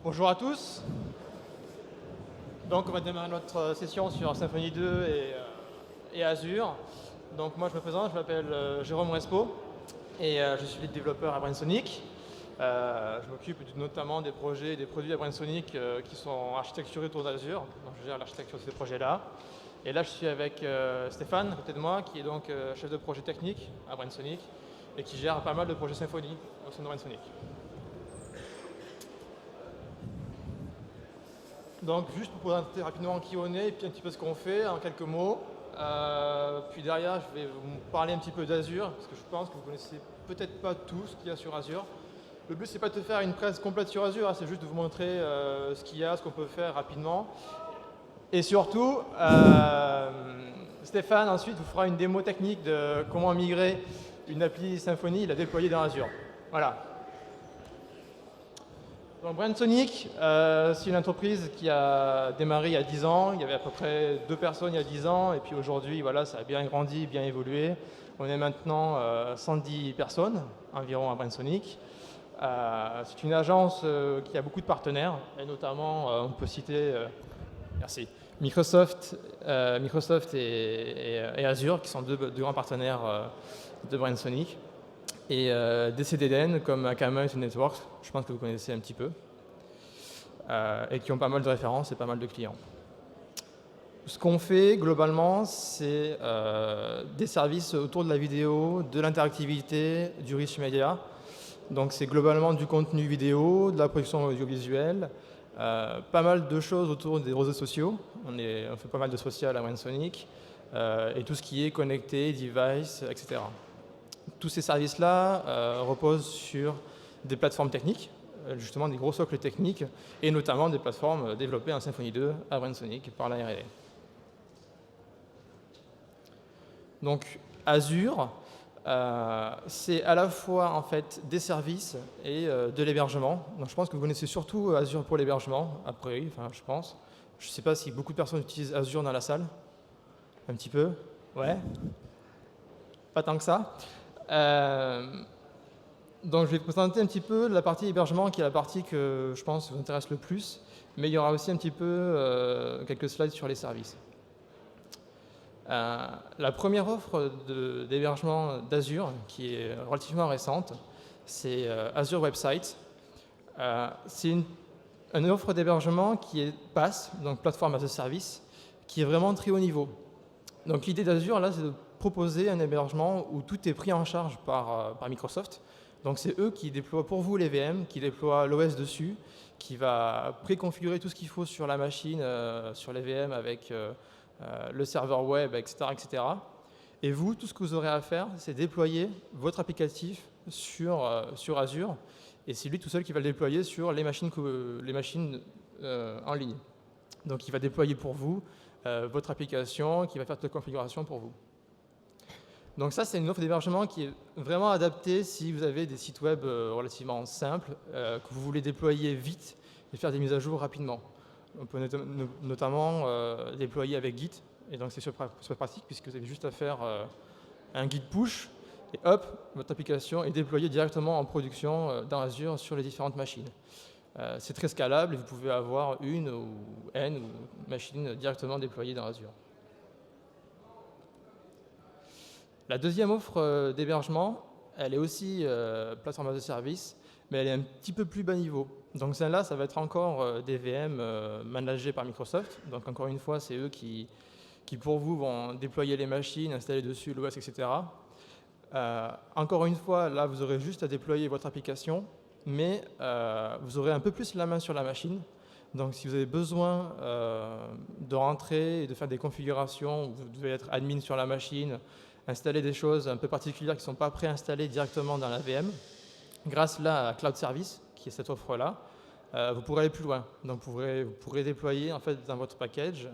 Bonjour à tous. Donc on va démarrer notre session sur Symfony 2 et Azure. Donc moi je me présente, je m'appelle Jérôme Respo et je suis lead développeur à Brainsonic. Je m'occupe notamment des projets et des produits à Brainsonic qui sont architecturés autour d'Azure. Donc je gère l'architecture de ces projets-là. Et là je suis avec Stéphane à côté de moi qui est donc chef de projet technique à Brainsonic et qui gère pas mal de projets Symfony au sein de Brainsonic. Donc juste pour vous présenter rapidement qui on est et puis un petit peu ce qu'on fait en quelques mots. Puis derrière, je vais vous parler un petit peu d'Azure, parce que je pense que vous connaissez peut-être pas tout ce qu'il y a sur Azure. Le but, c'est pas de faire une presse complète sur Azure, hein, c'est juste de vous montrer ce qu'il y a, ce qu'on peut faire rapidement. Et surtout, Stéphane ensuite vous fera une démo technique de comment migrer une appli Symfony et la déployer dans Azure. Voilà. Donc Brainsonic, c'est une entreprise qui a démarré il y a 10 ans. Il y avait à peu près 2 personnes il y a 10 ans. Et puis aujourd'hui, voilà, ça a bien grandi, bien évolué. On est maintenant 110 personnes environ à Brainsonic. C'est une agence qui a beaucoup de partenaires. Et notamment, on peut citer merci, Microsoft et Azure, qui sont deux grands partenaires de Brainsonic. Et des CDN comme Akamai et Networks, je pense que vous connaissez un petit peu, et qui ont pas mal de références et pas mal de clients. Ce qu'on fait globalement, c'est des services autour de la vidéo, de l'interactivité, du rich media. Donc c'est globalement du contenu vidéo, de la production audiovisuelle, pas mal de choses autour des réseaux sociaux. On fait pas mal de social à Brainsonic, et tout ce qui est connecté, device, etc. Tous ces services-là reposent sur des plateformes techniques, justement des gros socles techniques, et notamment des plateformes développées en Symfony 2 à Brainsonic par la R&D. Donc Azure, c'est à la fois en fait des services et de l'hébergement. Donc je pense que vous connaissez surtout Azure pour l'hébergement, a priori, enfin je pense. Je ne sais pas si beaucoup de personnes utilisent Azure dans la salle. Un petit peu? Ouais? Pas tant que ça. Donc je vais vous présenter un petit peu la partie hébergement qui est la partie que je pense vous intéresse le plus, mais il y aura aussi un petit peu quelques slides sur les services. La première offre d'hébergement d'Azure, qui est relativement récente, c'est Azure Website. C'est une offre d'hébergement qui est PaaS, donc Platform as a Service, qui est vraiment très haut niveau. Donc l'idée d'Azure, là, c'est de proposer un hébergement où tout est pris en charge par Microsoft. Donc c'est eux qui déploient pour vous les VM, qui déploient l'OS dessus, qui va préconfigurer tout ce qu'il faut sur la machine, sur les VM avec le serveur web, etc., etc. Et vous, tout ce que vous aurez à faire, c'est déployer votre applicatif sur Azure. Et c'est lui tout seul qui va le déployer sur les machines en ligne. Donc il va déployer pour vous votre application, qui va faire toute la configuration pour vous. Donc ça, c'est une offre d'hébergement qui est vraiment adaptée si vous avez des sites web relativement simples, que vous voulez déployer vite et faire des mises à jour rapidement. On peut notamment déployer avec Git, et donc c'est super pratique puisque vous avez juste à faire un Git push, et hop, votre application est déployée directement en production dans Azure sur les différentes machines. C'est très scalable et vous pouvez avoir une ou n machines directement déployées dans Azure. La deuxième offre d'hébergement, elle est aussi plateforme as a service, mais elle est un petit peu plus bas niveau. Donc celle-là, ça va être encore des VM managés par Microsoft. Donc encore une fois, c'est eux qui pour vous vont déployer les machines, installer dessus l'OS, etc. Encore une fois, là, vous aurez juste à déployer votre application, mais vous aurez un peu plus la main sur la machine. Donc si vous avez besoin de rentrer et de faire des configurations, vous devez être admin sur la machine, installer des choses un peu particulières qui ne sont pas préinstallées directement dans la VM. Grâce là à Cloud Service, qui est cette offre-là, vous pourrez aller plus loin. Donc vous pourrez déployer en fait dans votre package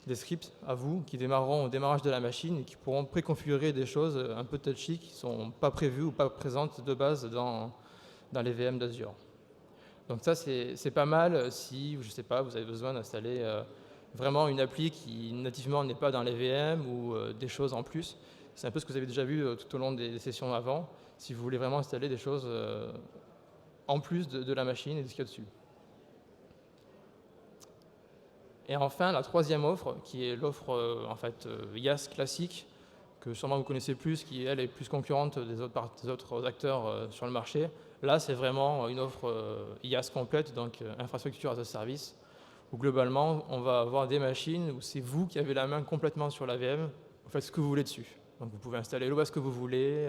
des scripts à vous qui démarreront au démarrage de la machine et qui pourront préconfigurer des choses un peu touchy qui ne sont pas prévues ou pas présentes de base dans les VM d'Azure. Donc ça, c'est pas mal si, je ne sais pas, vous avez besoin d'installer vraiment une appli qui nativement n'est pas dans les VM ou des choses en plus. C'est un peu ce que vous avez déjà vu tout au long des sessions avant, si vous voulez vraiment installer des choses en plus de la machine et de ce qu'il y a dessus. Et enfin, la troisième offre, qui est l'offre en fait IaaS classique, que sûrement vous connaissez plus, qui elle est plus concurrente des autres acteurs sur le marché. Là, c'est vraiment une offre IaaS complète, donc infrastructure as a service, où globalement, on va avoir des machines où c'est vous qui avez la main complètement sur la VM, vous faites ce que vous voulez dessus. Donc vous pouvez installer l'OS que vous voulez,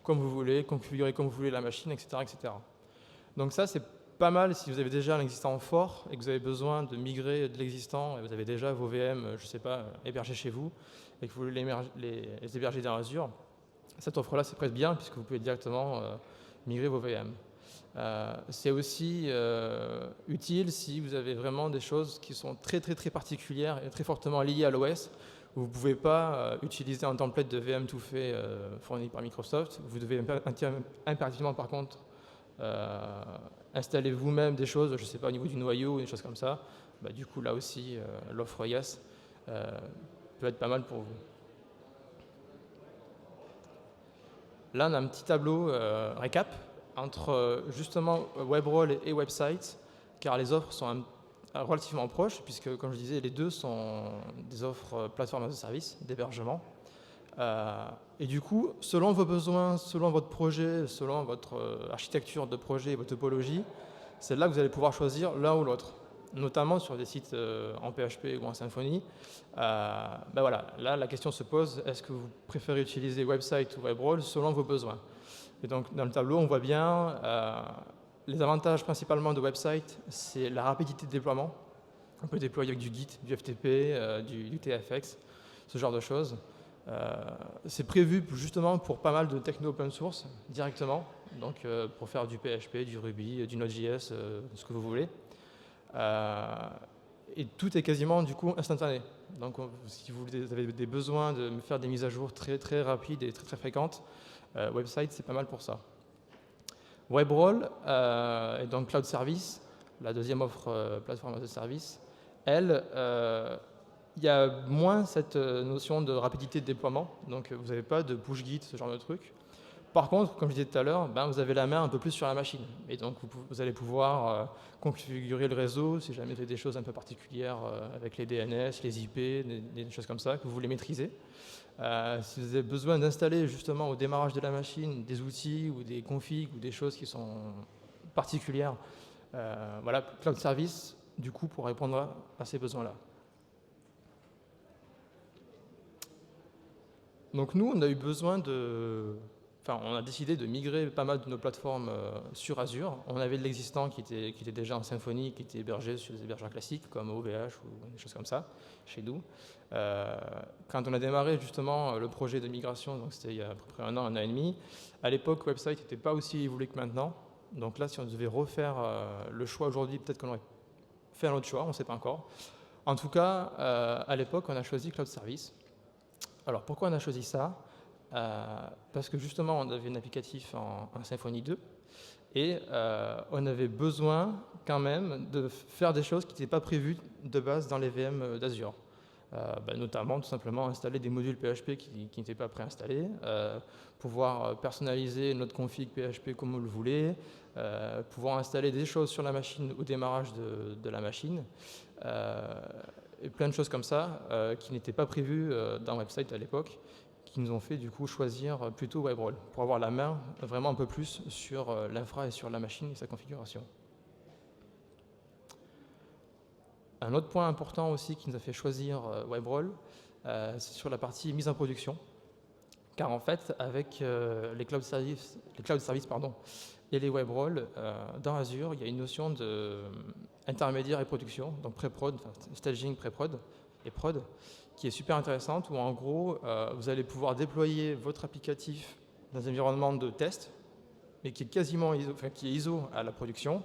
comme vous voulez, configurer comme vous voulez la machine, etc. etc. Donc ça, c'est pas mal si vous avez déjà un existant fort et que vous avez besoin de migrer de l'existant et vous avez déjà vos VM, je ne sais pas, hébergés chez vous et que vous voulez les héberger dans Azure. Cette offre-là, c'est presque bien puisque vous pouvez directement migrer vos VM. C'est aussi utile si vous avez vraiment des choses qui sont très particulières et très fortement liées à l'OS. Vous ne pouvez pas utiliser un template de VM tout fait fourni par Microsoft. Vous devez impérativement, par contre, installer vous-même des choses, je ne sais pas, au niveau du noyau ou des choses comme ça. Bah, du coup, là aussi, l'offre IaaS peut être pas mal pour vous. Là, on a un petit tableau récap entre justement WebRoll et Website, car les offres sont relativement proches, puisque, comme je disais, les deux sont des offres plateforme as a service, d'hébergement. Et du coup, selon vos besoins, selon votre projet, selon votre architecture de projet et votre topologie, c'est là que vous allez pouvoir choisir l'un ou l'autre, notamment sur des sites en PHP ou en Symfony. Ben voilà, là, la question se pose, est-ce que vous préférez utiliser Website ou WebRoll selon vos besoins? Et donc, dans le tableau, on voit bien les avantages principalement de Website, c'est la rapidité de déploiement. On peut déployer avec du Git, du FTP, du TFX, ce genre de choses. C'est prévu justement pour pas mal de techno open source directement, donc pour faire du PHP, du Ruby, du Node.js, ce que vous voulez. Et tout est quasiment du coup instantané. Donc si vous avez des besoins de faire des mises à jour très rapides et très fréquentes, Website c'est pas mal pour ça. WebRoll et donc Cloud Service, la deuxième offre plateforme as a service, elle, il y a moins cette notion de rapidité de déploiement, donc vous n'avez pas de push Git, ce genre de truc. Par contre, comme je disais tout à l'heure, vous avez la main un peu plus sur la machine, et donc vous allez pouvoir configurer le réseau si jamais vous avez des choses un peu particulières avec les DNS, les IP, des choses comme ça que vous voulez maîtriser. Si vous avez besoin d'installer justement au démarrage de la machine des outils ou des configs ou des choses qui sont particulières, voilà, Cloud Service, du coup, pour répondre à ces besoins-là. Donc nous, on a eu besoin on a décidé de migrer pas mal de nos plateformes sur Azure. On avait de l'existant qui était déjà en Symfony, qui était hébergé sur des hébergeurs classiques comme OVH ou des choses comme ça, chez nous. Quand on a démarré justement le projet de migration, donc c'était il y a à peu près un an et demi, à l'époque, Website n'était pas aussi évolué que maintenant. Donc là, si on devait refaire le choix aujourd'hui, peut-être qu'on aurait fait un autre choix, on ne sait pas encore. En tout cas, à l'époque, on a choisi Cloud Service. Alors pourquoi on a choisi ça? Parce que justement on avait un applicatif en Symfony 2 et on avait besoin quand même de faire des choses qui n'étaient pas prévues de base dans les VM d'Azure. Notamment tout simplement installer des modules PHP qui n'étaient pas préinstallés, pouvoir personnaliser notre config PHP comme on le voulait, pouvoir installer des choses sur la machine au démarrage de la machine, et plein de choses comme ça qui n'étaient pas prévues dans Website à l'époque, qui nous ont fait du coup choisir plutôt WebRoll pour avoir la main vraiment un peu plus sur l'infra et sur la machine et sa configuration. Un autre point important aussi qui nous a fait choisir WebRoll, c'est sur la partie mise en production. Car en fait, avec les cloud services et les WebRoll, dans Azure, il y a une notion d'intermédiaire et production, donc pré-prod, staging, pré-prod et prod, qui est super intéressante, où en gros, vous allez pouvoir déployer votre applicatif dans un environnement de test, mais qui est quasiment ISO à la production,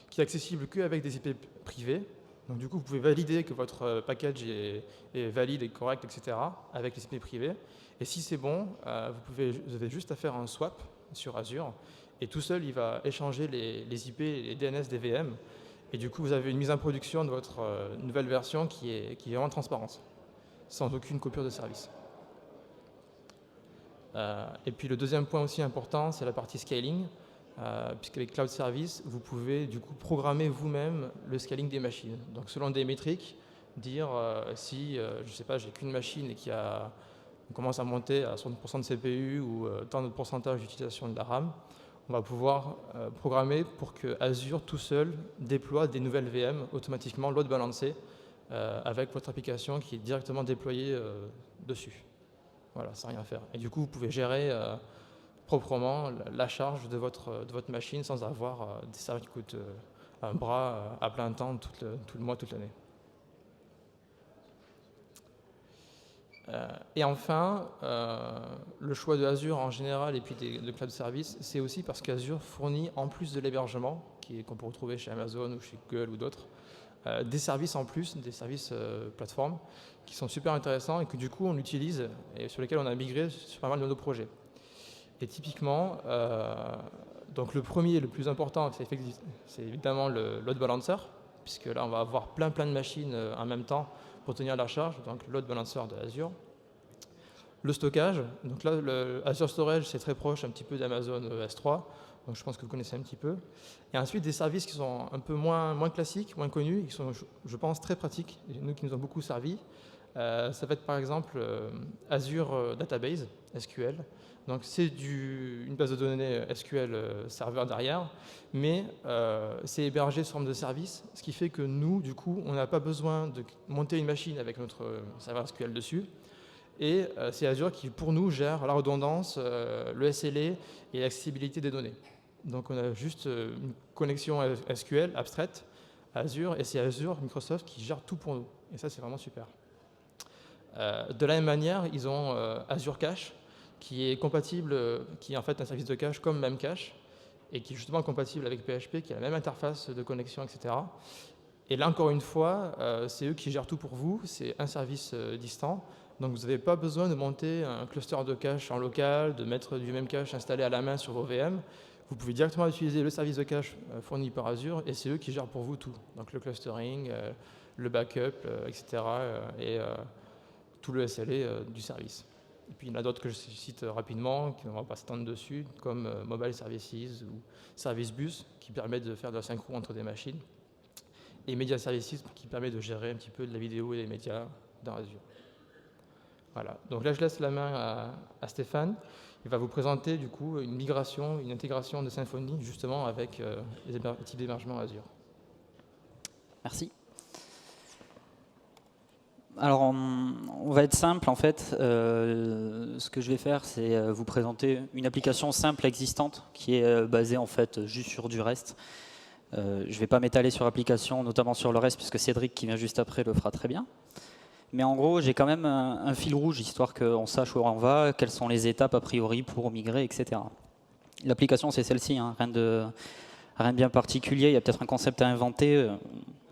qui est accessible qu'avec des IP privés. Donc du coup, vous pouvez valider que votre package est valide et correct, etc., avec les IP privés. Et si c'est bon, vous avez juste à faire un swap sur Azure, et tout seul, il va échanger les IP et les DNS des VM. Et du coup, vous avez une mise en production de votre nouvelle version qui est vraiment transparente, sans aucune coupure de service. Et puis le deuxième point aussi important, c'est la partie scaling, puisqu'avec Cloud Service, vous pouvez du coup programmer vous-même le scaling des machines. Donc selon des métriques, dire si, je ne sais pas, j'ai qu'une machine et on commence à monter à 60% de CPU ou tant de pourcentage d'utilisation de la RAM, on va pouvoir programmer pour que Azure tout seul déploie des nouvelles VM automatiquement load balancées avec votre application qui est directement déployée dessus. Voilà, sans rien faire. Et du coup, vous pouvez gérer proprement la charge de votre machine sans avoir des serveurs qui coûtent un bras à plein temps tout le mois, toute l'année. Et enfin, le choix de Azure en général et puis de cloud service, c'est aussi parce qu'Azure fournit, en plus de l'hébergement, qu'on peut retrouver chez Amazon ou chez Google ou d'autres, des services en plus, des services plateformes, qui sont super intéressants et que du coup on utilise et sur lesquels on a migré sur pas mal de nos projets. Et typiquement, donc le premier et le plus important, c'est évidemment le load balancer, puisque là on va avoir plein de machines en même temps pour tenir la charge, donc le load balancer de Azure. Le stockage, donc là le Azure Storage c'est très proche un petit peu d'Amazon S3, donc je pense que vous connaissez un petit peu. Et ensuite des services qui sont un peu moins classiques, moins connus, et qui sont je pense très pratiques, et nous qui nous ont beaucoup servi. Ça va être par exemple Azure Database, SQL. Donc c'est une base de données SQL serveur derrière, mais c'est hébergé sous forme de service, ce qui fait que nous, du coup, on n'a pas besoin de monter une machine avec notre serveur SQL dessus. Et c'est Azure qui, pour nous, gère la redondance, le SLA et l'accessibilité des données. Donc on a juste une connexion SQL abstraite à Azure, et c'est Azure, Microsoft, qui gère tout pour nous. Et ça, c'est vraiment super. De la même manière, ils ont Azure Cache, qui est compatible, qui est en fait un service de cache comme Memcache, et qui est justement compatible avec PHP, qui a la même interface de connexion, etc. Et là, encore une fois, c'est eux qui gèrent tout pour vous, c'est un service distant, donc vous n'avez pas besoin de monter un cluster de cache en local, de mettre du Memcache installé à la main sur vos VM. Vous pouvez directement utiliser le service de cache fourni par Azure, et c'est eux qui gèrent pour vous tout. Donc le clustering, le backup, etc. et tout le SLA du service. Et puis il y en a d'autres que je cite rapidement, qui ne vont pas s'étendre dessus, comme Mobile Services ou Service Bus, qui permet de faire de la synchro entre des machines, et Media Services, qui permet de gérer un petit peu de la vidéo et des médias dans Azure. Voilà, donc là je laisse la main à Stéphane. Il va vous présenter du coup une migration, une intégration de Symfony justement avec les types d'hébergement Azure. Merci. Alors, on va être simple en fait. Ce que je vais faire, c'est vous présenter une application simple existante qui est basée en fait juste sur du REST. Je ne vais pas m'étaler sur l'application, notamment sur le REST, puisque Cédric qui vient juste après le fera très bien. Mais en gros, j'ai quand même un fil rouge, histoire qu'on sache où on va, quelles sont les étapes a priori pour migrer, etc. L'application, c'est celle-ci, hein, rien de bien particulier. Il y a peut-être un concept à inventer.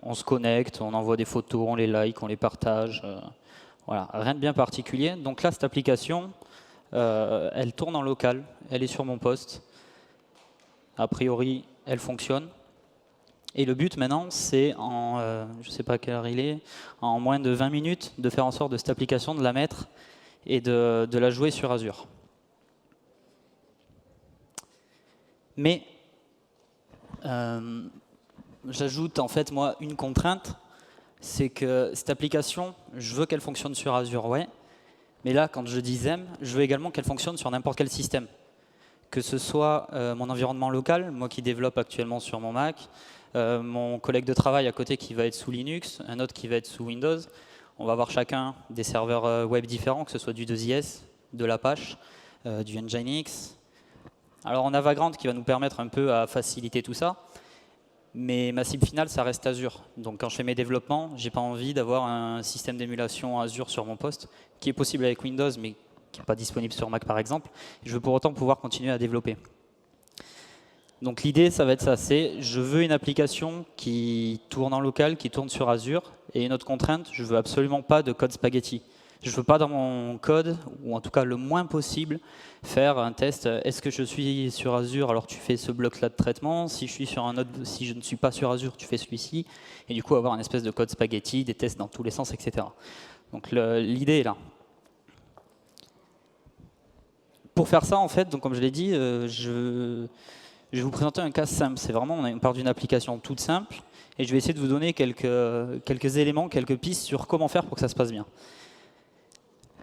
On se connecte, on envoie des photos, on les like, on les partage. Voilà, rien de bien particulier. Donc là, cette application, elle tourne en local, elle est sur mon poste. A priori, elle fonctionne. Et le but maintenant, c'est je ne sais pas à quelle heure il est, en moins de 20 minutes, de faire en sorte de cette application, de la mettre et de la jouer sur Azure. Mais j'ajoute en fait moi une contrainte, c'est que cette application, je veux qu'elle fonctionne sur Azure, ouais. Mais là, quand je dis XEM, je veux également qu'elle fonctionne sur n'importe quel système. Que ce soit mon environnement local, moi qui développe actuellement sur mon Mac, mon collègue de travail à côté qui va être sous Linux, un autre qui va être sous Windows. On va avoir chacun des serveurs web différents, que ce soit du 2IS, de l'Apache, du Nginx. Alors on a Vagrant qui va nous permettre un peu à faciliter tout ça, mais ma cible finale, ça reste Azure. Donc quand je fais mes développements, j'ai pas envie d'avoir un système d'émulation Azure sur mon poste, qui est possible avec Windows, mais qui n'est pas disponible sur Mac par exemple. Je veux pour autant pouvoir continuer à développer. Donc l'idée, ça va être ça, c'est je veux une application qui tourne en local, qui tourne sur Azure, et une autre contrainte, je veux absolument pas de code spaghetti. Je veux pas dans mon code, ou en tout cas le moins possible, faire un test. Est-ce que je suis sur Azure, alors tu fais ce bloc-là de traitement. Si je suis sur un autre, si je ne suis pas sur Azure, tu fais celui-ci. Et du coup, avoir un espèce de code spaghetti, des tests dans tous les sens, etc. Donc l'idée est là. Pour faire ça, en fait, donc comme je l'ai dit, je Je vais vous présenter un cas simple. C'est vraiment, on part d'une application toute simple et je vais essayer de vous donner quelques éléments, quelques pistes sur comment faire pour que ça se passe bien.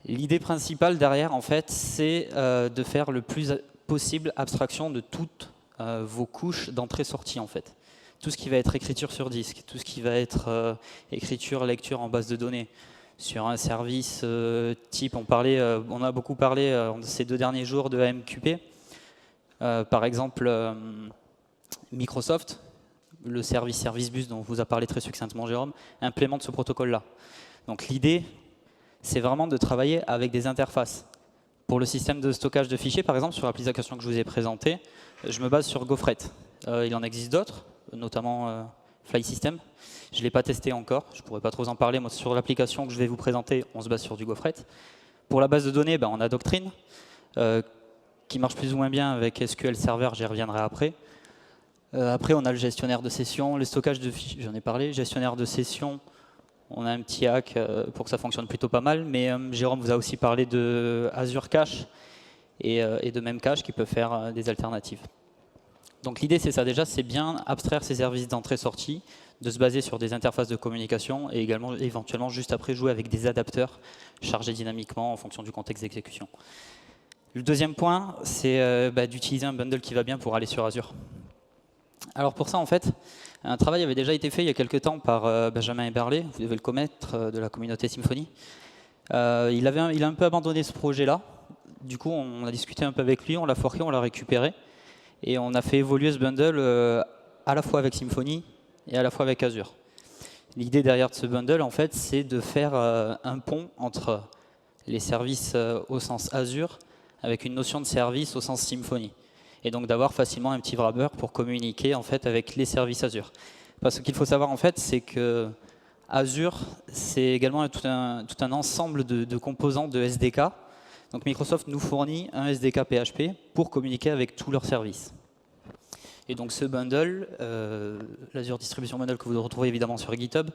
L'idée principale derrière, en fait, c'est de faire le plus possible abstraction de toutes vos couches d'entrée-sortie, en fait. Tout ce qui va être écriture sur disque, tout ce qui va être écriture, lecture en base de données, sur un service type, on a beaucoup parlé ces 2 derniers jours de AMQP. Par exemple, Microsoft, le service bus dont vous a parlé très succinctement Jérôme, implémente ce protocole-là. Donc l'idée, c'est vraiment de travailler avec des interfaces. Pour le système de stockage de fichiers, par exemple, sur l'application que je vous ai présentée, je me base sur Gofret. Il en existe d'autres, notamment Fly System. Je ne l'ai pas testé encore, je ne pourrais pas trop en parler. Moi, sur l'application que je vais vous présenter, on se base sur du Gofret. Pour la base de données, on a Doctrine, qui marche plus ou moins bien avec SQL Server, j'y reviendrai après. Après, on a le gestionnaire de session, le stockage de fichiers, j'en ai parlé, gestionnaire de session. On a un petit hack pour que ça fonctionne plutôt pas mal, mais Jérôme vous a aussi parlé de Azure Cache et de Memcache qui peuvent faire des alternatives. Donc l'idée c'est ça, déjà c'est bien abstraire ces services d'entrée-sortie, de se baser sur des interfaces de communication et également éventuellement juste après jouer avec des adapteurs chargés dynamiquement en fonction du contexte d'exécution. Le deuxième point, c'est d'utiliser un bundle qui va bien pour aller sur Azure. Alors pour ça, en fait, un travail avait déjà été fait il y a quelques temps par Benjamin Eberle, vous devez le connaître, de la communauté Symfony. Il a un peu abandonné ce projet-là. Du coup, on a discuté un peu avec lui, on l'a forqué, on l'a récupéré. Et on a fait évoluer ce bundle à la fois avec Symfony et à la fois avec Azure. L'idée derrière ce bundle, en fait, c'est de faire un pont entre les services au sens Azure avec une notion de service au sens Symfony. Et donc d'avoir facilement un petit wrapper pour communiquer en fait avec les services Azure. Parce qu'il faut savoir en fait, c'est que Azure, c'est également tout un ensemble de composants de SDK. Donc Microsoft nous fournit un SDK PHP pour communiquer avec tous leurs services. Et donc ce bundle, l'Azure Distribution Bundle que vous retrouvez évidemment sur GitHub,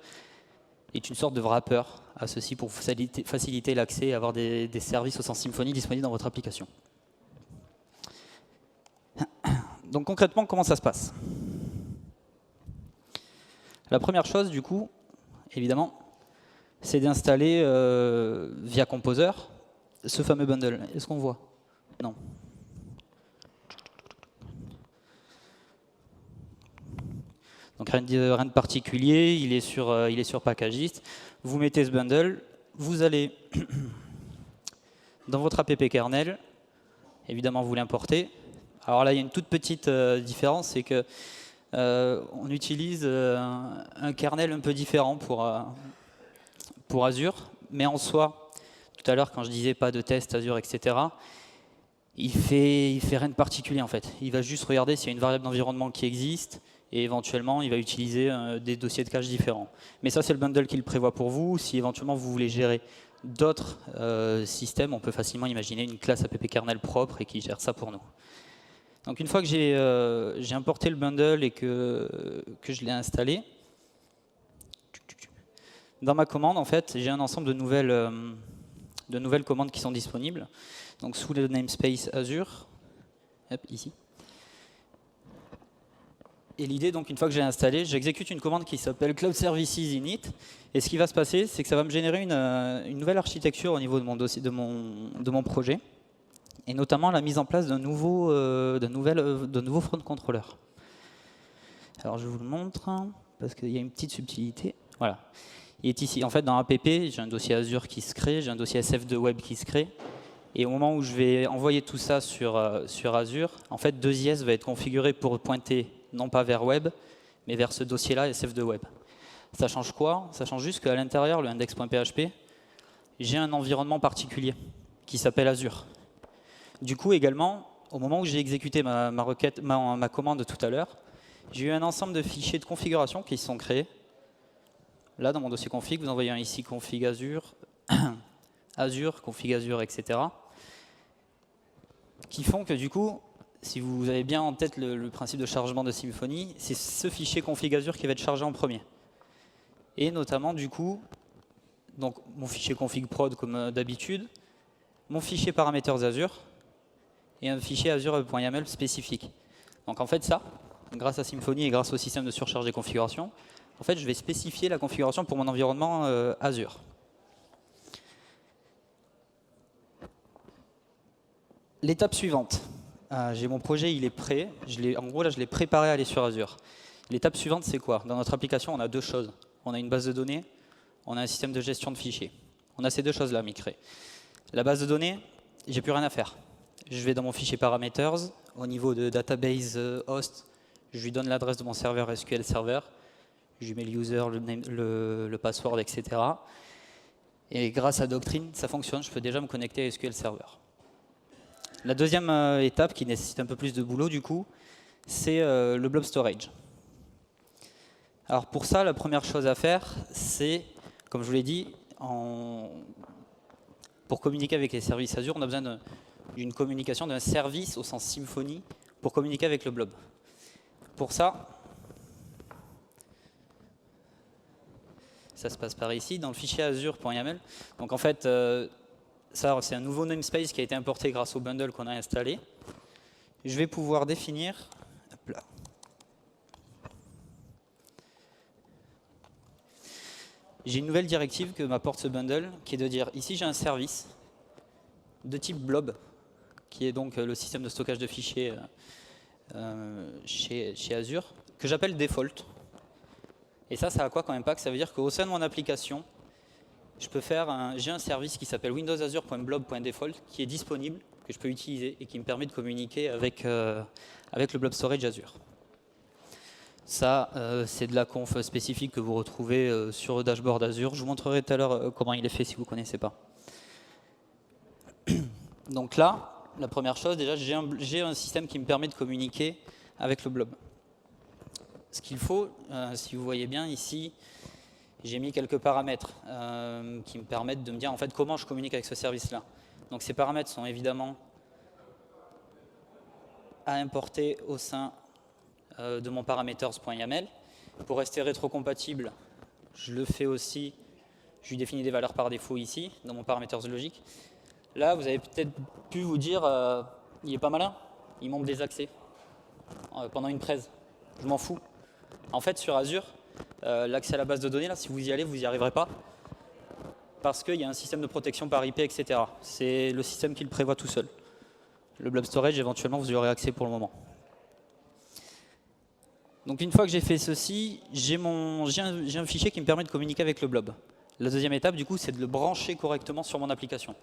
est une sorte de wrapper à ceci pour faciliter l'accès et avoir des services au sens Symfony disponibles dans votre application. Donc concrètement, comment ça se passe? La première chose, du coup, évidemment, c'est d'installer via Composer ce fameux bundle. Est-ce qu'on voit? Non. Donc rien de particulier, il est sur Packagist. Vous mettez ce bundle, vous allez dans votre app kernel, évidemment vous l'importez. Alors là, il y a une toute petite différence, c'est que on utilise un kernel un peu différent pour Azure, mais en soi, tout à l'heure quand je disais pas de test Azure, etc., il fait rien de particulier en fait. Il va juste regarder s'il y a une variable d'environnement qui existe et éventuellement il va utiliser des dossiers de cache différents. Mais ça c'est le bundle qu'il prévoit pour vous. Si éventuellement vous voulez gérer d'autres systèmes, on peut facilement imaginer une classe app kernel propre et qui gère ça pour nous. Donc une fois que j'ai importé le bundle et que je l'ai installé, dans ma commande, en fait, j'ai un ensemble de nouvelles commandes qui sont disponibles. Donc sous le namespace Azure, hop, ici. Et l'idée, donc, une fois que j'ai installé, j'exécute une commande qui s'appelle Cloud Services init. Et ce qui va se passer, c'est que ça va me générer une nouvelle architecture au niveau de mon dossier, de mon projet. Et notamment la mise en place d'un nouveau front controller. Alors je vous le montre, parce qu'il y a une petite subtilité. Voilà. Il est ici. En fait, dans app, j'ai un dossier Azure qui se crée, j'ai un dossier SF2Web qui se crée. Et au moment où je vais envoyer tout ça sur Azure, en fait, 2IS va être configuré pour pointer non pas vers Web, mais vers ce dossier-là, SF2Web. Ça change quoi? Ça change juste qu'à l'intérieur, le index.php, j'ai un environnement particulier qui s'appelle Azure. Du coup, également, au moment où j'ai exécuté ma commande tout à l'heure, j'ai eu un ensemble de fichiers de configuration qui se sont créés. Là, dans mon dossier config, vous en voyez un ici, config Azure, Azure, config Azure, etc. Qui font que du coup, si vous avez bien en tête le principe de chargement de Symfony, c'est ce fichier config Azure qui va être chargé en premier. Et notamment, du coup, donc, mon fichier config prod comme d'habitude, mon fichier parameters Azure, et un fichier Azure.yaml spécifique. Donc en fait ça, grâce à Symfony et grâce au système de surcharge des configurations, en fait je vais spécifier la configuration pour mon environnement Azure. L'étape suivante, j'ai mon projet, il est prêt. En gros, là, je l'ai préparé à aller sur Azure. L'étape suivante, c'est quoi? Dans notre application, on a deux choses. On a une base de données, on a un système de gestion de fichiers. On a ces deux choses-là à migrer. La base de données, j'ai plus rien à faire. Je vais dans mon fichier parameters, au niveau de database host, je lui donne l'adresse de mon serveur SQL Server, je lui mets le user, le password, etc. Et grâce à Doctrine, ça fonctionne, je peux déjà me connecter à SQL Server. La deuxième étape, qui nécessite un peu plus de boulot du coup, c'est le blob storage. Alors pour ça, la première chose à faire, c'est, comme je vous l'ai dit, pour communiquer avec les services Azure, on a besoin d'une communication, d'un service au sens Symfony, pour communiquer avec le blob. Pour ça, ça se passe par ici, dans le fichier azure.yaml. Donc en fait, ça, c'est un nouveau namespace qui a été importé grâce au bundle qu'on a installé. Je vais pouvoir définir, hop là. J'ai une nouvelle directive que m'apporte ce bundle, qui est de dire, ici j'ai un service de type blob, qui est donc le système de stockage de fichiers chez Azure, que j'appelle default. Et ça a quoi comme impact? Ça veut dire qu'au sein de mon application, j'ai un service qui s'appelle windowsazure.blob.default qui est disponible, que je peux utiliser et qui me permet de communiquer avec le blob storage Azure. Ça, c'est de la conf spécifique que vous retrouvez sur le dashboard Azure. Je vous montrerai tout à l'heure comment il est fait si vous ne connaissez pas. Donc là, la première chose, déjà, j'ai un système qui me permet de communiquer avec le blob. Ce qu'il faut, si vous voyez bien ici, j'ai mis quelques paramètres qui me permettent de me dire en fait comment je communique avec ce service-là. Donc ces paramètres sont évidemment à importer au sein de mon parameters.yaml. Pour rester rétrocompatible, je le fais aussi, je lui définis des valeurs par défaut ici, dans mon parameters logique. Là, vous avez peut-être pu vous dire, il est pas malin, il monte des accès pendant une presse. Je m'en fous. En fait, sur Azure, l'accès à la base de données, là, si vous y allez, vous n'y arriverez pas. Parce qu'il y a un système de protection par IP, etc. C'est le système qui le prévoit tout seul. Le blob storage, éventuellement, vous y aurez accès pour le moment. Donc une fois que j'ai fait ceci, j'ai un fichier qui me permet de communiquer avec le blob. La deuxième étape, du coup, c'est de le brancher correctement sur mon application.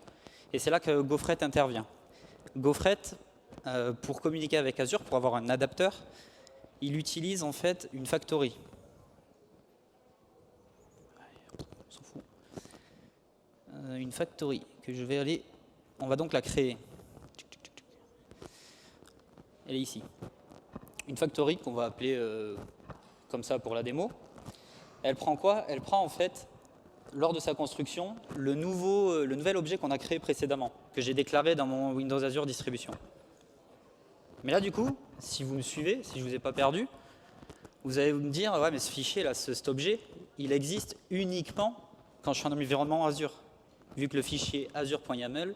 Et c'est là que Gofret intervient. Gofret, pour communiquer avec Azure, pour avoir un adapteur, il utilise en fait une factory. On s'en fout. Une factory que je vais aller... On va donc la créer. Elle est ici. Une factory qu'on va appeler comme ça pour la démo. Elle prend quoi? Elle prend en fait, lors de sa construction, le nouvel objet qu'on a créé précédemment, que j'ai déclaré dans mon Windows Azure Distribution. Mais là du coup, si vous me suivez, si je ne vous ai pas perdu, vous allez me dire, ouais mais ce fichier là, cet objet, il existe uniquement quand je suis en environnement Azure. Vu que le fichier azure.yaml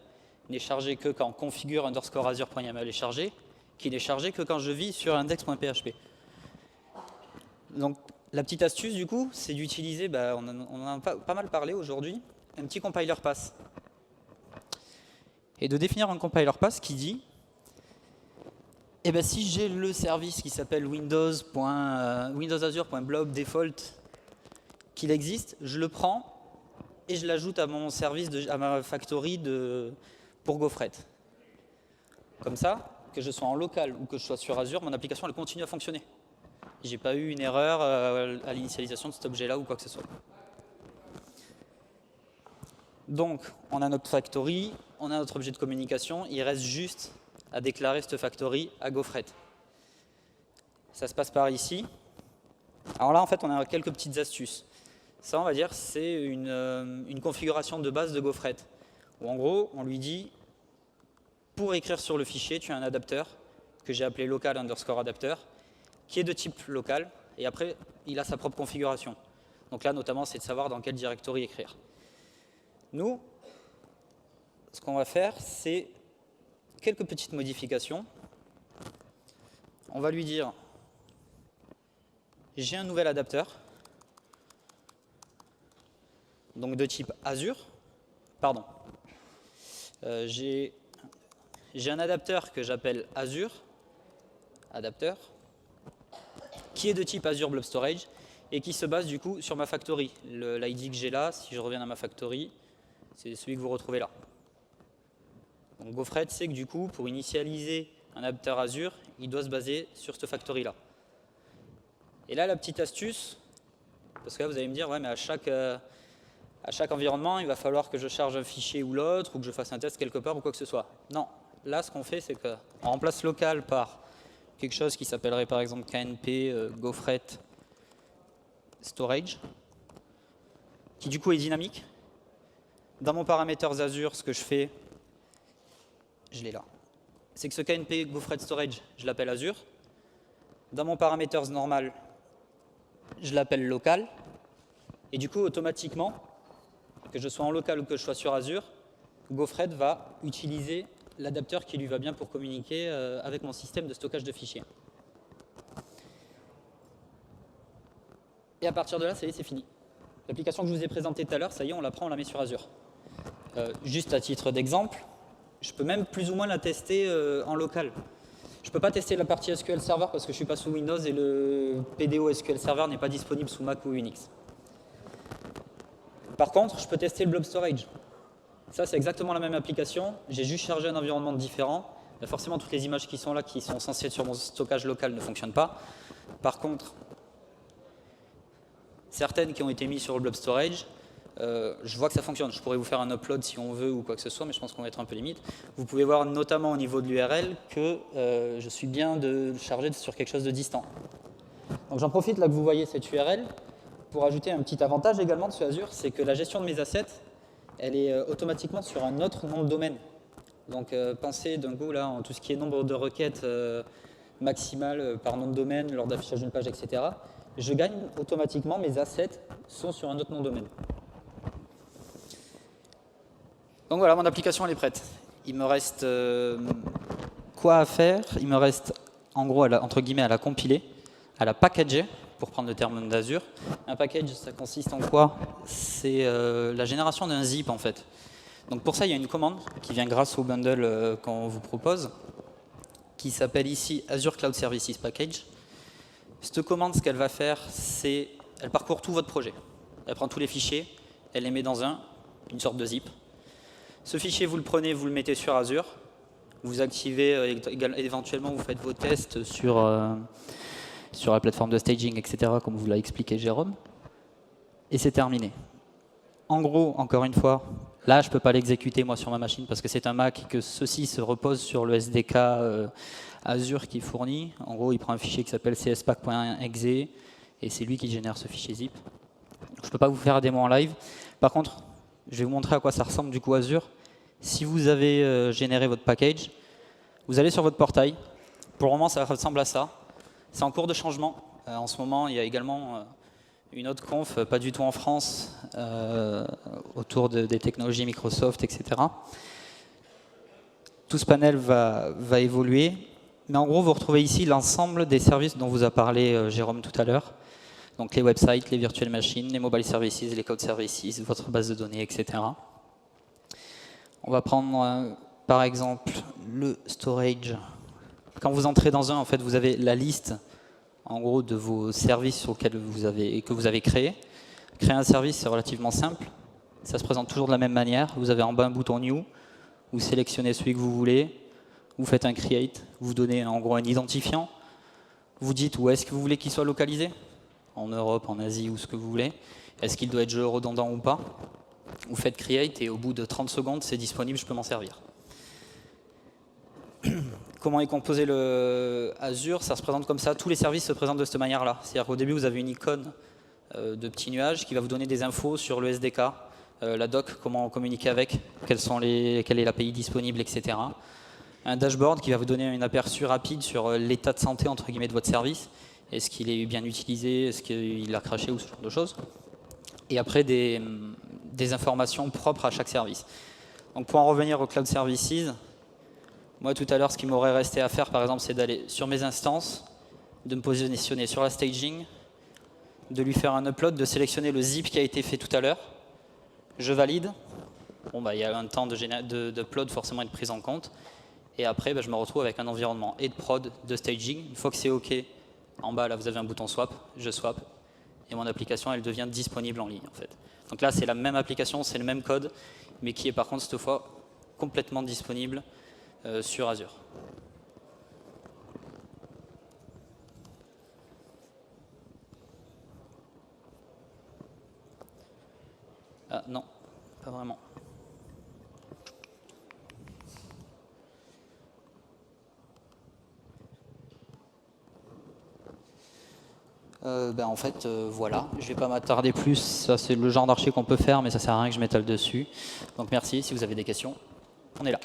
n'est chargé que quand configure_azure.yaml est chargé, qui n'est chargé que quand je vis sur index.php. Donc la petite astuce du coup, c'est d'utiliser, on en a pas mal parlé aujourd'hui, un petit compiler pass. Et de définir un compiler pass qui dit, si j'ai le service qui s'appelle windowsazure.blob default, qu'il existe, je le prends et je l'ajoute à mon service, à ma factory pour Gofret. Comme ça, que je sois en local ou que je sois sur Azure, mon application elle continue à fonctionner. J'ai pas eu une erreur à l'initialisation de cet objet-là ou quoi que ce soit. Donc, on a notre factory, on a notre objet de communication, il reste juste à déclarer cette factory à Gofret. Ça se passe par ici. Alors là, en fait, on a quelques petites astuces. Ça, on va dire, c'est une configuration de base de Gofret, où en gros, on lui dit, pour écrire sur le fichier, tu as un adapteur que j'ai appelé local_adapter, qui est de type local, et après, il a sa propre configuration. Donc là, notamment, c'est de savoir dans quelle directory écrire. Nous, ce qu'on va faire, c'est quelques petites modifications. on va lui dire, j'ai un nouvel adapteur, donc de type Azure, pardon, j'ai un adapteur que j'appelle Azure, adapteur, qui est de type Azure Blob Storage et qui se base du coup sur ma factory. L'ID que j'ai là, si je reviens à ma factory, c'est celui que vous retrouvez là. Donc Gaufred sait que du coup, pour initialiser un adapteur Azure, il doit se baser sur cette factory-là. Et là, la petite astuce, parce que là, vous allez me dire, ouais, mais à chaque environnement, il va falloir que je charge un fichier ou l'autre, ou que je fasse un test quelque part, ou quoi que ce soit. Non, là, ce qu'on fait, c'est qu'on remplace local par quelque chose qui s'appellerait par exemple KNP Gaufred Storage, qui du coup est dynamique. Dans mon paramètres Azure, ce que je fais, je l'ai là, c'est que ce KNP Gaufred Storage, je l'appelle Azure. Dans mon paramètres normal, je l'appelle local. Et du coup, automatiquement, que je sois en local ou que je sois sur Azure, Gaufred va utiliser l'adapteur qui lui va bien pour communiquer avec mon système de stockage de fichiers. Et à partir de là, ça y est, c'est fini. L'application que je vous ai présentée tout à l'heure, ça y est, on la prend, on la met sur Azure. Juste à titre d'exemple, je peux même plus ou moins la tester en local. Je ne peux pas tester la partie SQL Server parce que je ne suis pas sous Windows et le PDO SQL Server n'est pas disponible sous Mac ou Unix. Par contre, je peux tester le Blob Storage. Ça, c'est exactement la même application. J'ai juste chargé un environnement différent. Forcément, toutes les images qui sont là, qui sont censées être sur mon stockage local, ne fonctionnent pas. Par contre, certaines qui ont été mises sur le Blob Storage, je vois que ça fonctionne. Je pourrais vous faire un upload si on veut ou quoi que ce soit, mais je pense qu'on va être un peu limite. Vous pouvez voir notamment au niveau de l'URL que je suis bien chargé sur quelque chose de distant. Donc j'en profite là que vous voyez cette URL pour ajouter un petit avantage également de ce Azure, c'est que la gestion de mes assets, elle est automatiquement sur un autre nom de domaine. Donc pensez d'un coup là en tout ce qui est nombre de requêtes maximales par nom de domaine lors d'affichage d'une page, etc. Je gagne automatiquement, mes assets sont sur un autre nom de domaine. Donc voilà, mon application elle est prête. Il me reste quoi à faire? Il me reste en gros entre guillemets à la compiler, à la packager, pour prendre le terme d'Azure. Un package, ça consiste en quoi? C'est la génération d'un zip en fait. Donc pour ça, il y a une commande qui vient grâce au bundle qu'on vous propose, qui s'appelle ici Azure Cloud Services Package. Cette commande, ce qu'elle va faire, c'est elle parcourt tout votre projet. Elle prend tous les fichiers, elle les met dans une sorte de zip. Ce fichier, vous le prenez, vous le mettez sur Azure. Vous activez, éventuellement, vous faites vos tests sur la plateforme de staging, etc., comme vous l'a expliqué Jérôme. Et c'est terminé. En gros, encore une fois, là, je ne peux pas l'exécuter moi sur ma machine parce que c'est un Mac et que ceci se repose sur le SDK Azure qui fournit. En gros, il prend un fichier qui s'appelle cspack.exe et c'est lui qui génère ce fichier zip. Je ne peux pas vous faire un démo en live. Par contre, je vais vous montrer à quoi ça ressemble du coup Azure. Si vous avez généré votre package, vous allez sur votre portail. Pour le moment, ça ressemble à ça. C'est en cours de changement. En ce moment, il y a également une autre conf, pas du tout en France, autour des technologies Microsoft, etc. Tout ce panel va évoluer. Mais en gros, vous retrouvez ici l'ensemble des services dont vous a parlé Jérôme tout à l'heure. Donc les websites, les virtual machines, les mobile services, les cloud services, votre base de données, etc. On va prendre par exemple le storage. Quand vous entrez dans un, en fait, vous avez la liste en gros de vos services que vous avez créés. Créer un service, c'est relativement simple. Ça se présente toujours de la même manière. Vous avez en bas un bouton New. Vous sélectionnez celui que vous voulez. Vous faites un Create. Vous donnez en gros un identifiant. Vous dites où est-ce que vous voulez qu'il soit localisé. En Europe, en Asie, ou ce que vous voulez. Est-ce qu'il doit être redondant ou pas? Vous faites Create et au bout de 30 secondes, c'est disponible, je peux m'en servir. Comment est composé le Azure? Ça se présente comme ça. Tous les services se présentent de cette manière-là. C'est-à-dire qu'au début, vous avez une icône de petit nuage qui va vous donner des infos sur le SDK, la doc, comment communiquer avec, quelle est l'API disponible, etc. Un dashboard qui va vous donner un aperçu rapide sur l'état de santé entre guillemets de votre service. Est-ce qu'il est bien utilisé? Est-ce qu'il a craché ou ce genre de choses? Et après, des informations propres à chaque service. Donc pour en revenir au Cloud Services, Moi, tout à l'heure, ce qui m'aurait resté à faire, par exemple, c'est d'aller sur mes instances, de me positionner sur la staging, de lui faire un upload, de sélectionner le zip qui a été fait tout à l'heure. Je valide. Bon, bah, il y a un temps d'upload forcément être pris en compte. Et après, bah, je me retrouve avec un environnement et de prod, de staging. Une fois que c'est OK, en bas, là, vous avez un bouton swap. Je swap. Et mon application, elle devient disponible en ligne, en fait. Donc là, c'est la même application, c'est le même code, mais qui est par contre, cette fois, complètement disponible sur Azure. Ah non, pas vraiment. En fait, voilà, je ne vais pas m'attarder plus, ça c'est le genre d'archi qu'on peut faire, mais ça sert à rien que je m'étale dessus. Donc merci, si vous avez des questions, on est là.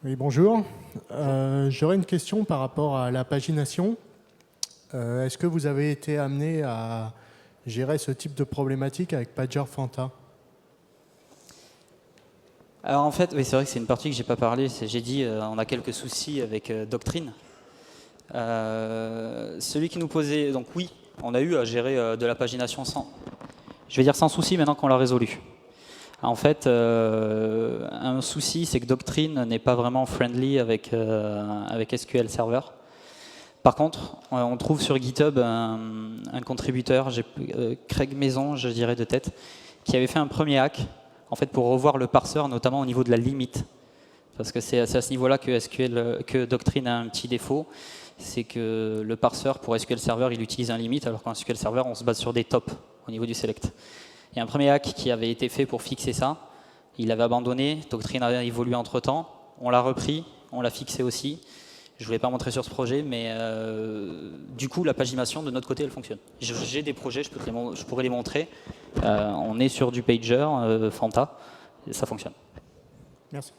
Oui, bonjour. J'aurais une question par rapport à la pagination. Est-ce que vous avez été amené à gérer ce type de problématique avec Pager Fanta? Alors en fait, oui, c'est vrai que c'est une partie que j'ai pas parlé. J'ai dit on a quelques soucis avec Doctrine. Celui qui nous posait, donc oui, on a eu à gérer de la pagination sans, je vais dire sans souci maintenant qu'on l'a résolu. En fait, un souci, c'est que Doctrine n'est pas vraiment friendly avec SQL Server. Par contre, on trouve sur GitHub un contributeur, Craig Maison, je dirais de tête, qui avait fait un premier hack en fait, pour revoir le parseur, notamment au niveau de la limite. Parce que c'est à ce niveau-là que Doctrine a un petit défaut, c'est que le parseur pour SQL Server, il utilise un limite, alors qu'en SQL Server, on se base sur des tops au niveau du select. Il y a un premier hack qui avait été fait pour fixer ça. Il avait abandonné, Doctrine a évolué entre-temps. On l'a repris, on l'a fixé aussi. Je ne voulais pas montrer sur ce projet, mais du coup, la pagination, de notre côté, elle fonctionne. J'ai des projets, je pourrais les montrer. On est sur du pager, Fanta, et ça fonctionne. Merci.